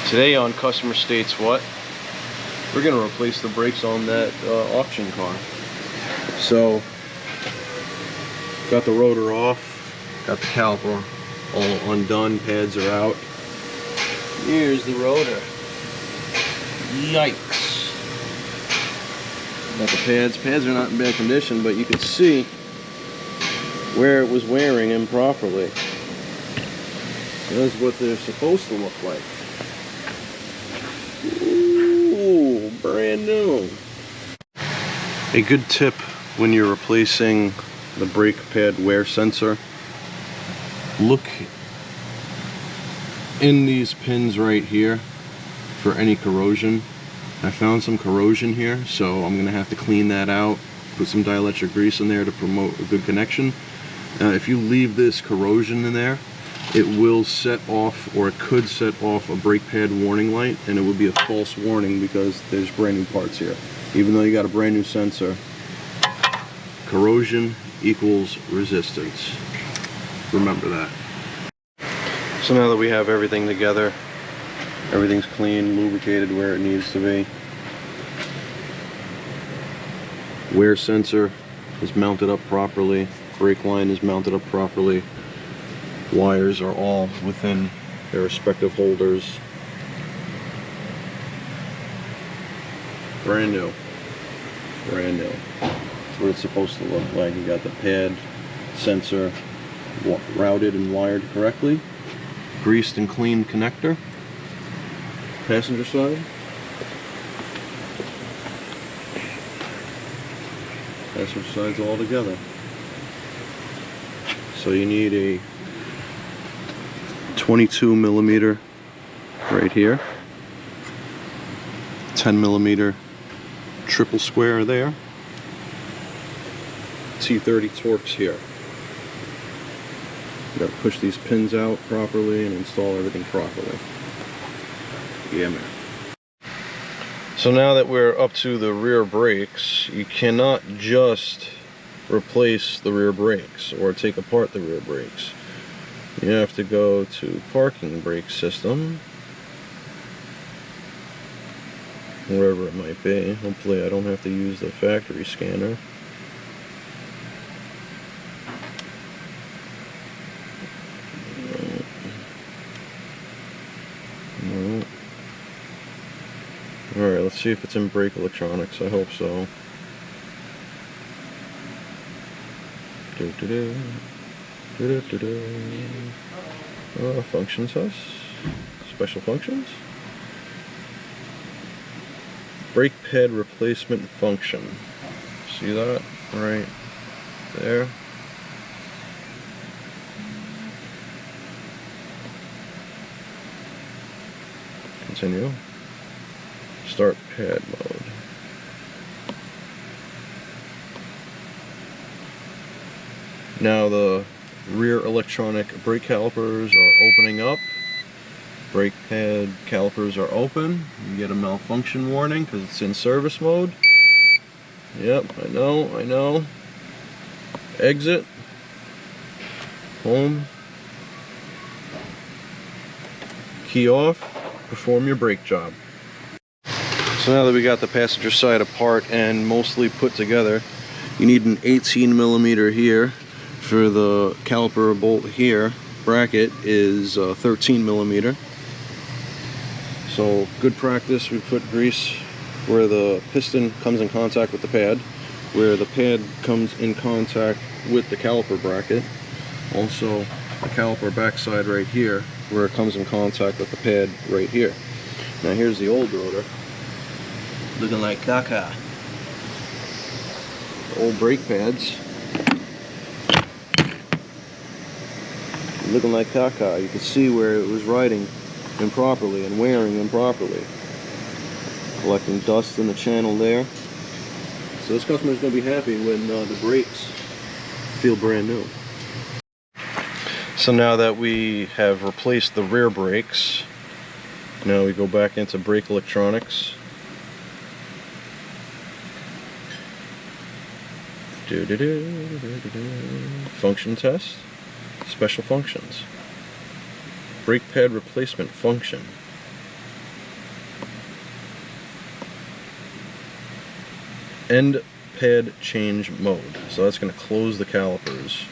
Today on Customer States What, we're going to replace the brakes on that auction car. So, got the rotor off, got the caliper all undone, pads are out. Here's the rotor. Yikes. Got the pads. Pads are not in bad condition, but you can see where it was wearing improperly. That's what they're supposed to look like. Ooh, brand new. A good tip when you're replacing the brake pad wear sensor, look in these pins right here for any corrosion. I found some corrosion here, so I'm gonna have to clean that out, put some dielectric grease in there to promote a good connection. If you leave this corrosion in there, it will set off, or it could set off, a brake pad warning light, and it would be a false warning because there's brand new parts here. Even though you got a brand new sensor, corrosion equals resistance. Remember that. So now that we have everything together, everything's clean, lubricated where it needs to be. Wear sensor is mounted up properly, brake line is mounted up properly. Wires are all within their respective holders. Brand new. Brand new. That's what it's supposed to look like. You got the pad sensor routed and wired correctly. Greased and cleaned connector. Passenger side. Passenger side's all together. So you need a 22 millimeter right here, 10 millimeter triple square there, T30 Torx here. You gotta push these pins out properly and install everything properly. Yeah, man. So now that we're up to the rear brakes, you cannot just replace the rear brakes or take apart the rear brakes. You have to go to parking brake system, wherever it might be. Hopefully I don't have to use the factory scanner. No. Alright, let's see if it's in brake electronics. I hope so. Function test. Special functions. Brake pad replacement function. See that? Right there. Continue. Start pad mode. Now the rear electronic brake calipers are opening up. Brake pad calipers are open. You get a malfunction warning because it's in service mode. Yep, I know. Exit. Home. Key off. Perform your brake job. So now that we got the passenger side apart and mostly put together, you need an 18 millimeter here. For the caliper bolt here, bracket is 13 millimeter. So good practice, we put grease where the piston comes in contact with the pad, where the pad comes in contact with the caliper bracket. Also the caliper backside right here, where it comes in contact with the pad right here. Now here's the old rotor, looking like caca. Old brake pads. Looking like caca. You can see where it was riding improperly and wearing improperly. Collecting dust in the channel there. So this customer is going to be happy when the brakes feel brand new. So now that we have replaced the rear brakes, now we go back into brake electronics. Function test. Special functions. Brake pad replacement function. end pad change mode. So that's going to close the calipers.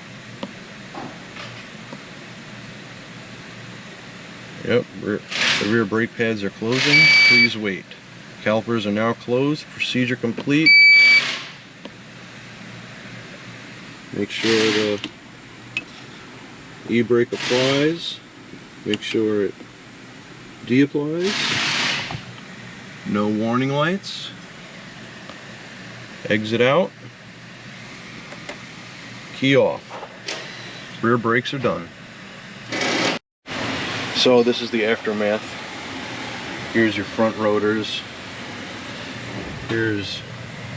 Yep, the rear brake pads are closing. Please wait. Calipers are now closed. Procedure complete. Make sure the e-brake applies. Make sure it de-applies. No warning lights. Exit out. Key off. Rear brakes are done. So this is the aftermath. Here's your front rotors. Here's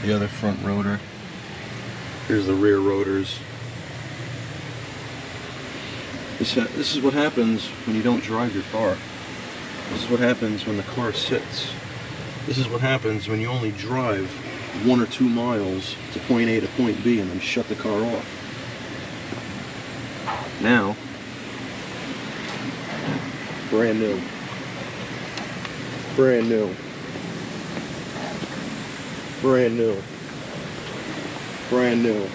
the other front rotor. Here's the rear rotors. This is what happens when you don't drive your car. This is what happens when the car sits. This is what happens when you only drive 1 or 2 miles to point A to point B and then shut the car off. Now, brand new. Brand new. Brand new. Brand new.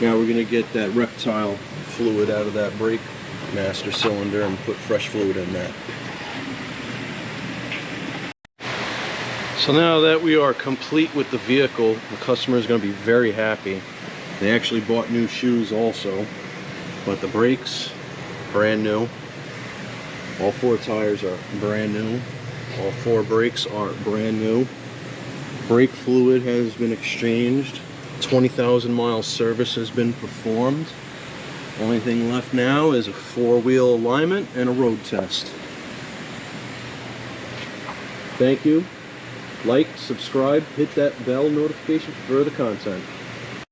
Now we're going to get that reptile fluid out of that brake master cylinder and put fresh fluid in that. So now that we are complete with the vehicle, the customer is going to be very happy. They actually bought new shoes also, but the brakes, brand new. All 4 tires are brand new. All 4 brakes are brand new. Brake fluid has been exchanged. 20,000 mile service has been performed. Only thing left now is a 4-wheel alignment and a road test. Thank you. Like, subscribe, hit that bell notification for further content.